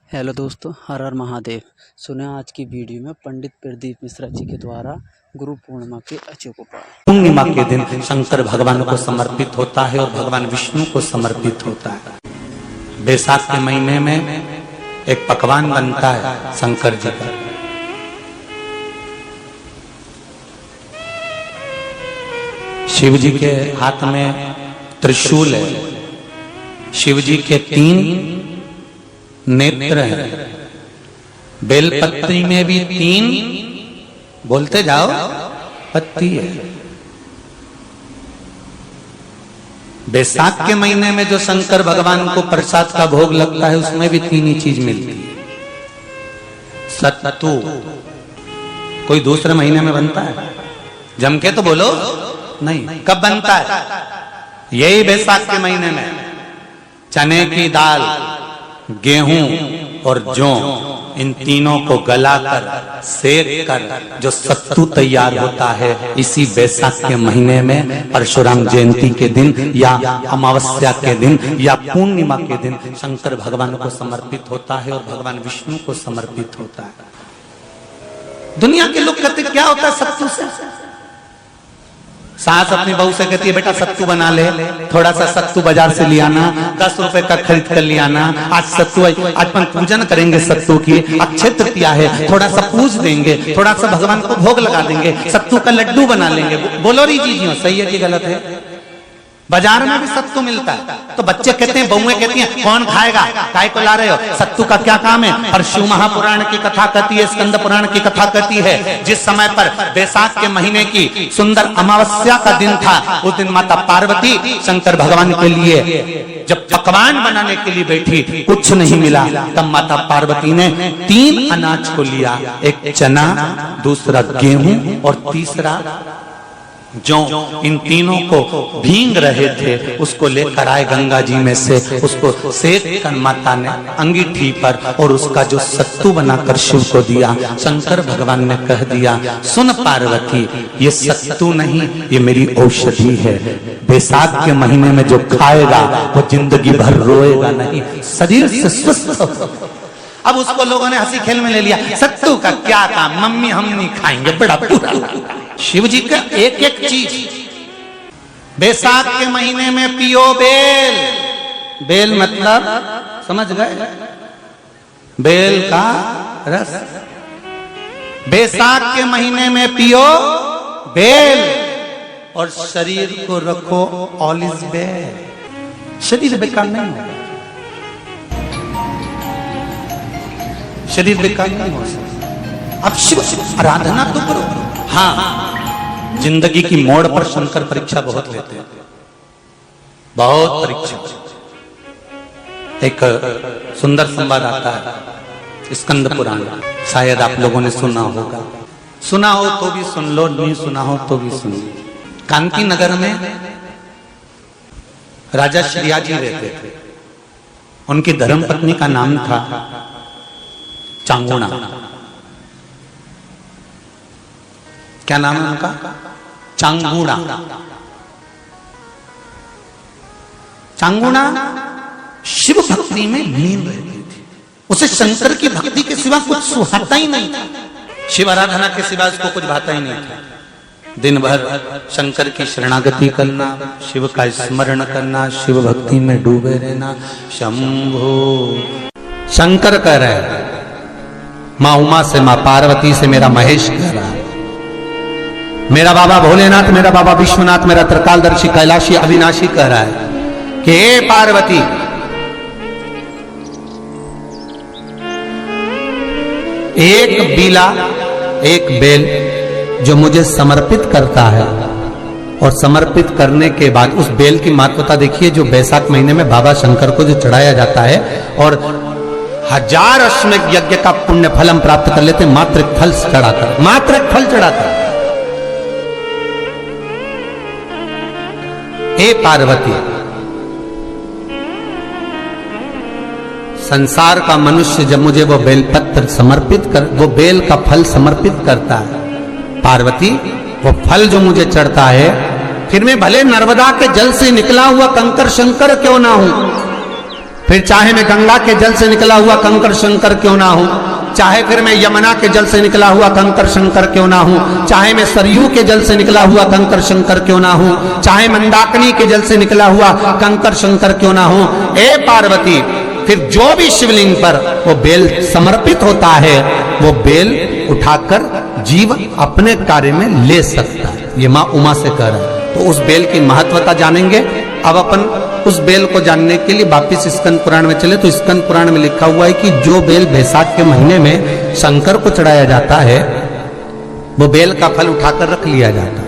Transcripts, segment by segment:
Hello दोस्तों, हर हर महादेव। सुने आज की वीडियो में पंडित प्रदीप मिश्रा जी के द्वारा गुरु पूर्णिमा के अचूक उपाय। पूर्णिमा के दिन शंकर भगवान को समर्पित होता है और भगवान विष्णु को समर्पित होता है। बैसाख के महीने में एक पकवान बनता है शंकर जी का। शिव जी के हाथ में त्रिशूल है, शिव जी के 3 नेत्र हैं, बेलपत्री में भी 3 बोलते जाओ पत्ती है। बैसाख के महीने में जो शंकर भगवान को प्रसाद का भोग लगता है उसमें भी 3 ही चीज मिलती है। सत्तू कोई दूसरे महीने में बनता है? जम के तो बोलो नहीं। कब बनता है? यही बैसाख के महीने में। चने की दाल, गेहूं और जौ, इन तीनों को गलाकर सेक कर जो सत्तू तैयार होता है, इसी बैसाख के महीने में परशुराम जयंती के दिन या अमावस्या के दिन या पूर्णिमा के दिन शंकर भगवान को समर्पित होता है और भगवान विष्णु को समर्पित होता है। दुनिया के लोग कहते क्या होता है सत्तू से? सास अपनी बहू से कहती है बेटा सत्तू बना ले, थोड़ा सा सत्तू बाजार से ले आना, 10 रुपए का खरीद कर ले आना। आज सत्तू, आज अपन पूजन करेंगे सत्तू की, अक्षय तृतीया है, थोड़ा सा पूज देंगे, थोड़ा सा भगवान को भोग लगा देंगे, सत्तू का लड्डू बना लेंगे। बोलो री जी, सही है कि गलत है? बाजार में भी सत्तू मिलता है तो बच्चे कहते हैं, बहुएं कहती हैं कौन खाएगा, काय को ला रहे हो? सत्तू का क्या काम है? और शिव महापुराण की कथा कहती है, स्कंद पुराण की कथा कहती है, जिस समय पर बैसाख के महीने की सुंदर अमावस्या का दिन था, उस दिन माता पार्वती शंकर भगवान के लिए जब पकवान बनाने के लिए बैठी, कुछ नहीं मिला, तब माता पार्वती ने 3 अनाज को लिया, एक चना, दूसरा गेहूं और तीसरा जो। इन तीनों को भींग रहे थे उसको लेकर आए गंगा जी में से, उसको सेक कर माता ने अंगीठी पर और उसका जो सत्तू बनाकर शिव को दिया। शंकर भगवान ने कह दिया, सुन पार्वती, ये सत्तू नहीं, ये मेरी औषधि है। बैसाख के महीने में जो खाएगा वो जिंदगी भर रोएगा नहीं, शरीर से स्वस्थ। अब उसको लोगों ने हंसी खेल में ले लिया, सत्तू का क्या काम, मम्मी हम नहीं खाएंगे, बड़ा बुरा। शिव जी का एक एक चीज बैसाख के महीने में पियो बेल। बेल मतलब समझ गए? बेल का रस। बैसाख के महीने में पियो बेल और शरीर को रखो ऑलिव बेल। शरीर बेकार नहीं होगा, शरीर बेकार नहीं हो सकता। अब शिव आराधना तो करो। हाँ, जिंदगी की मोड़ पर शंकर परीक्षा बहुत लेते हैं, बहुत परीक्षा। एक सुंदर संवाद आता है स्कंद पुराण, शायद आप लोगों ने सुना होगा। सुना हो तो भी सुन लो, नहीं सुना हो तो भी सुन लो। कांती नगर में राजा श्रीयाजी रहते थे। उनकी धर्मपत्नी का नाम था चांगुणा। क्या नाम है उनका? चांगुणा। चांगुणा शिव भक्ति में लीन रहती थी। उसे शंकर की भक्ति के सिवा कुछ सुहाता ही नहीं था, शिव आराधना के सिवा उसको कुछ भाता ही नहीं था। दिन भर शंकर की शरणागति करना, शिव का स्मरण करना, शिव भक्ति में डूबे रहना। शंभो शंकर कह रहे, माँ उमा से, माँ पार्वती से मेरा महेश कह रहा है, मेरा बाबा भोलेनाथ, मेरा बाबा विश्वनाथ, मेरा त्रिकालदर्शी कैलाशी अविनाशी कह रहा है कि हे पार्वती, एक बीला, एक बेल जो मुझे समर्पित करता है, और समर्पित करने के बाद उस बेल की महत्वता देखिए, जो बैसाख महीने में बाबा शंकर को जो चढ़ाया जाता है और 1000 अश्वमेध यज्ञ का पुण्य फल हम प्राप्त कर लेते, मात्र एक फल चढ़ाकर, मात्र एक फल चढ़ाकर। हे पार्वती, संसार का मनुष्य जब मुझे वो बेलपत्र समर्पित कर, वो बेल का फल समर्पित करता है, पार्वती वो फल जो मुझे चढ़ता है, फिर मैं भले नर्मदा के जल से निकला हुआ कंकर शंकर क्यों ना हूं, फिर चाहे मैं गंगा के जल से निकला हुआ कंकर शंकर क्यों ना हूं, चाहे फिर मैं यमुना के जल से निकला हुआ कंकर शंकर क्यों ना हूं, चाहे मैं सरयू के जल से निकला हुआ कंकर शंकर क्यों ना हूं, चाहे मंदाकिनी के जल से निकला हुआ कंकर शंकर क्यों ना हूं, ए पार्वती फिर जो भी शिवलिंग पर वो बेल समर्पित होता है वो बेल उठाकर जीव अपने कार्य में ले सकता है। ये मां उमा से कह रहा है। तो उस बेल की महत्वता जानेंगे। अब अपन उस बेल को जानने के लिए वापिस स्कंद पुराण में चले तो स्कंद पुराण में लिखा हुआ है कि जो बेल बैसाख के महीने में शंकर को चढ़ाया जाता है वो बेल का फल उठाकर रख लिया जाता है।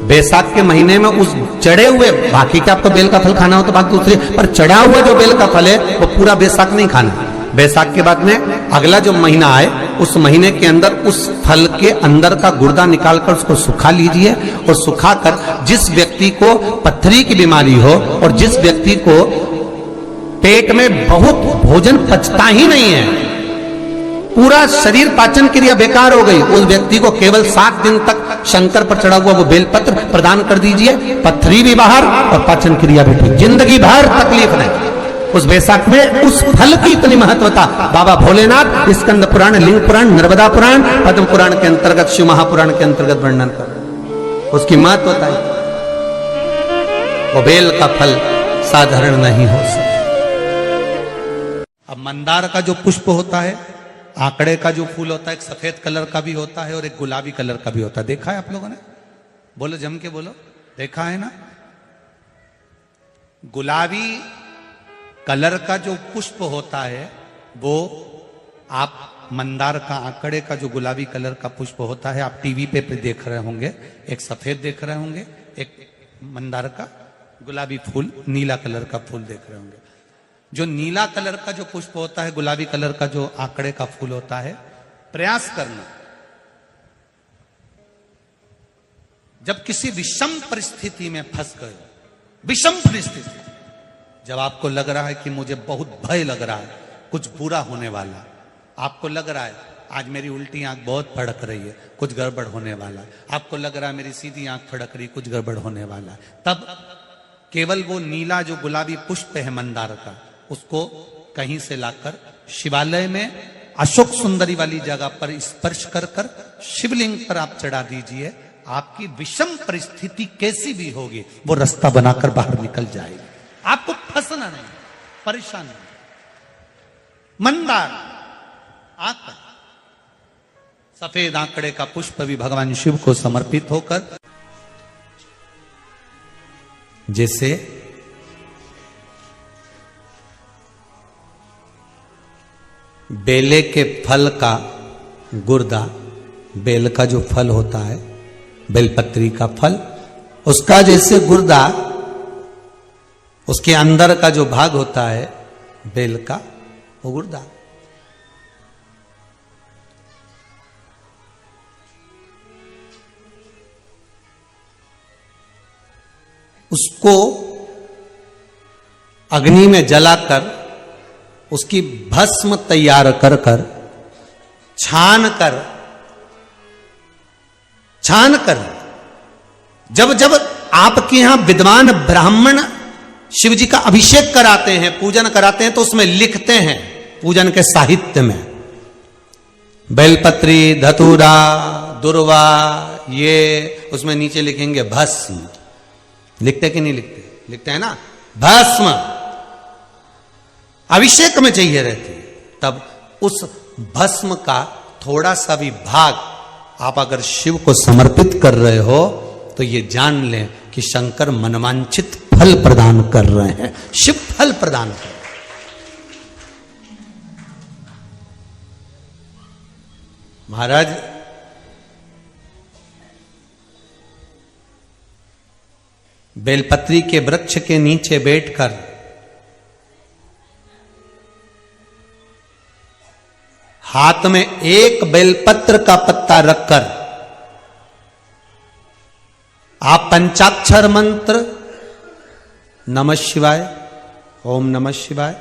बैसाख के महीने में उस चढ़े हुए, बाकी का आपको बेल का फल खाना हो तो बात दूसरी, पर चढ़ा हुआ जो बेल का फल है वो पूरा बैसाख नहीं खाना। बैसाख के बाद में अगला जो महीना आए उस महीने के अंदर उस फल के अंदर का गुर्दा निकालकर उसको सुखा लीजिए और सुखाकर जिस व्यक्ति को पथरी की बीमारी हो और जिस व्यक्ति को पेट में बहुत भोजन पचता ही नहीं है, पूरा शरीर पाचन क्रिया बेकार हो गई, उस व्यक्ति को केवल 7 दिन तक शंकर पर चढ़ा हुआ वो बेलपत्र प्रदान कर दीजिए। पथरी भी बाहर और पाचन क्रिया भी ठीक, जिंदगी भर तकलीफ नहीं। उस बैसाख में उस फल की इतनी महत्वता बाबा भोलेनाथ स्कंद पुराण, लिंग पुराण, नर्मदा पुराण, पद्म पुराण के अंतर्गत, शिव महापुराण के अंतर्गत वर्णन कर उसकी महत्वता है। वो बेल का फल साधारण नहीं हो सकता। अब मंदार का जो पुष्प होता है, आंकड़े का जो फूल होता है, एक सफेद कलर का भी होता है और एक गुलाबी कलर का भी होता है। देखा है आप लोगों ने? बोलो, जम के बोलो, देखा है ना? गुलाबी कलर का जो पुष्प होता है वो आप मंदार का, आंकड़े का जो गुलाबी कलर का पुष्प होता है आप टीवी पे देख रहे होंगे, एक सफेद देख रहे होंगे, एक मंदार का गुलाबी फूल, नीला कलर का फूल देख रहे होंगे। जो नीला कलर का जो पुष्प होता है, गुलाबी कलर का जो आंकड़े का फूल होता है, प्रयास करना जब किसी विषम परिस्थिति में फंस गए, विषम परिस्थिति, जब आपको लग रहा है कि मुझे बहुत भय लग रहा है, कुछ बुरा होने वाला, आपको लग रहा है आज मेरी उल्टी आंख बहुत फड़क रही है, कुछ गड़बड़ होने वाला है, आपको लग रहा है मेरी सीधी आंख फड़क रही, कुछ गड़बड़ होने वाला है, तब केवल वो नीला जो गुलाबी पुष्प है मंदार का, उसको कहीं से लाकर शिवालय में अशोक सुंदरी वाली जगह पर स्पर्श कर कर शिवलिंग पर आप चढ़ा दीजिए। आपकी विषम परिस्थिति कैसी भी होगी वो रास्ता बनाकर बाहर निकल जाएगी, आपको फंसना नहीं, परेशान नहीं। मंदार आंकड़ा, सफेद आंकड़े का पुष्प भी भगवान शिव को समर्पित होकर, जैसे बेले के फल का गुर्दा, बेल का जो फल होता है, बेलपत्री का फल, उसका जैसे गुर्दा, उसके अंदर का जो भाग होता है बेल का, वो गुर्दा, उसको अग्नि में जलाकर उसकी भस्म तैयार कर कर छान कर जब जब आपके यहां विद्वान ब्राह्मण शिव जी का अभिषेक कराते हैं, पूजन कराते हैं, तो उसमें लिखते हैं पूजन के साहित्य में बेलपत्री, धतूरा, दुर्वा, ये उसमें नीचे लिखेंगे भस्म। लिखते कि नहीं लिखते? लिखते हैं ना, भस्म अभिषेक में चाहिए रहती है। तब उस भस्म का थोड़ा सा भी भाग आप अगर शिव को समर्पित कर रहे हो तो ये जान लें कि शंकर मनवांछित फल प्रदान कर रहे हैं, शिव फल प्रदान कर रहे हैं। महाराज बेलपत्री के वृक्ष के नीचे बैठकर हाथ में एक बेलपत्र का पत्ता रखकर आप पंचाक्षर मंत्र नमः शिवाय, ओम नमः शिवाय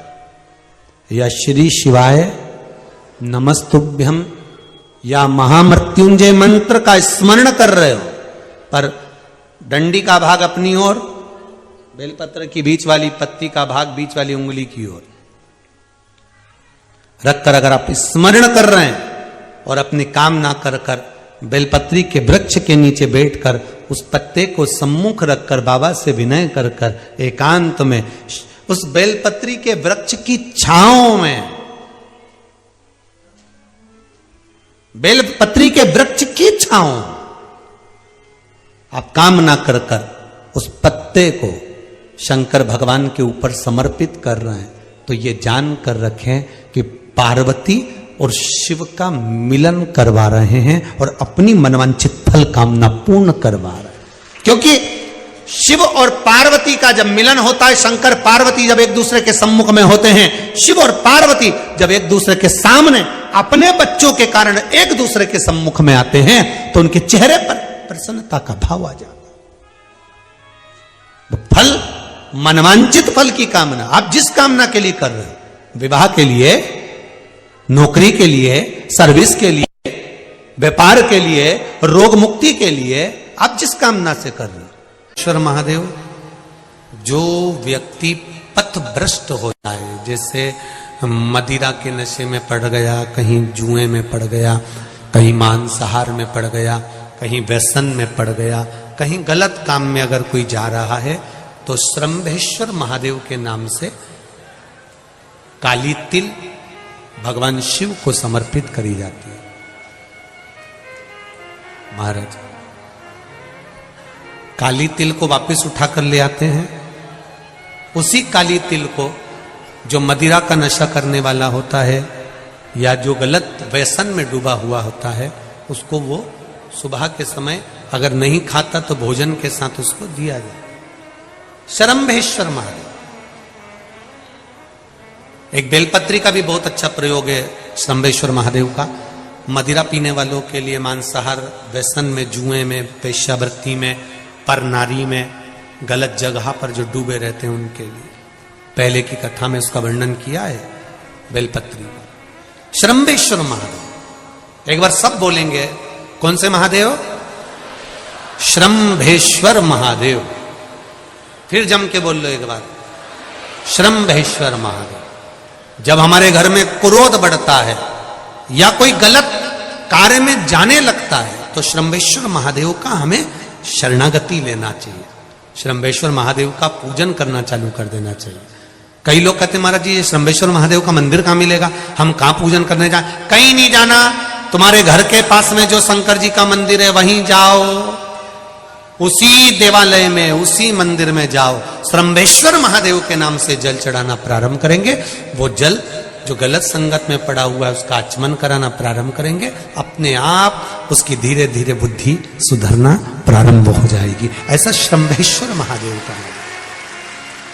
या श्री शिवाय नमस्तुभ्यम या महामृत्युंजय मंत्र का स्मरण कर रहे हो, पर डंडी का भाग अपनी ओर, बेलपत्र की बीच वाली पत्ती का भाग बीच वाली उंगली की ओर, रख कर अगर आप स्मरण कर रहे हैं और अपनी कामना कर कर बेलपत्री के वृक्ष के नीचे बैठकर उस पत्ते को सम्मुख रखकर बाबा से विनय कर कर एकांत में उस बेलपत्री के वृक्ष की छांव में, बेलपत्री के वृक्ष की छांव आप कामना कर कर उस पत्ते को शंकर भगवान के ऊपर समर्पित कर रहे हैं, तो ये जान कर रखें कि पार्वती और शिव का मिलन करवा रहे हैं और अपनी मनवांछित फल कामना पूर्ण करवा रहे हैं। क्योंकि शिव और पार्वती का जब मिलन होता है, शंकर पार्वती जब एक दूसरे के सम्मुख में होते हैं, शिव और पार्वती जब एक दूसरे के सामने अपने बच्चों के कारण एक दूसरे के सम्मुख में आते हैं, तो उनके चेहरे पर प्रसन्नता का भाव आ जाता है। फल, मनवांचित फल की कामना आप जिस कामना के लिए कर रहे हैं, विवाह के लिए, नौकरी के लिए, सर्विस के लिए, व्यापार के लिए, रोग मुक्ति के लिए, आप जिस कामना से कर रहे हैं, ईश्वर महादेव, जो व्यक्ति पथभ्रष्ट हो जाए, जैसे मदिरा के नशे में पड़ गया, कहीं जुए में पड़ गया, कहीं मांसाहार में पड़ गया, कहीं व्यसन में पड़ गया, कहीं गलत काम में अगर कोई जा रहा है, तो श्रंभेश्वर महादेव के नाम से काली तिल भगवान शिव को समर्पित करी जाती है। महाराज काली तिल को वापस उठाकर ले आते हैं, उसी काली तिल को जो मदिरा का नशा करने वाला होता है या जो गलत व्यसन में डूबा हुआ होता है, उसको वो सुबह के समय अगर नहीं खाता तो भोजन के साथ उसको दिया जाए। श्रंभेश्वर महादेव, एक बेलपत्री का भी बहुत अच्छा प्रयोग है श्रंभेश्वर महादेव का, मदिरा पीने वालों के लिए, मांसाहार, व्यसन में, जुए में, वेश्यावृत्ति में, पर नारी में, गलत जगह पर जो डूबे रहते हैं उनके लिए। पहले की कथा में उसका वर्णन किया है बेलपत्री का। श्रंभेश्वर महादेव, एक बार सब बोलेंगे, कौन से महादेव? श्रंभेश्वर महादेव। फिर जम के बोल लो एक बार, श्रंभेश्वर महादेव। जब हमारे घर में क्रोध बढ़ता है या कोई गलत कार्य में जाने लगता है, तो श्रंभेश्वर महादेव का हमें शरणागति लेना चाहिए, श्रंभेश्वर महादेव का पूजन करना चालू कर देना चाहिए। कई लोग कहते हैं महाराज जी ये श्रंभेश्वर महादेव का मंदिर कहाँ मिलेगा, हम कहाँ पूजन करने जाए? कहीं नहीं जाना, तुम्हारे घर के पास में जो शंकर जी का मंदिर है वहीं जाओ, उसी देवालय में, उसी मंदिर में जाओ, श्रंभेश्वर महादेव के नाम से जल चढ़ाना प्रारंभ करेंगे। वो जल जो गलत संगत में पड़ा हुआ है उसका आचमन कराना प्रारंभ करेंगे, अपने आप उसकी धीरे धीरे बुद्धि सुधरना प्रारंभ हो जाएगी। ऐसा श्रंभेश्वर महादेव का है।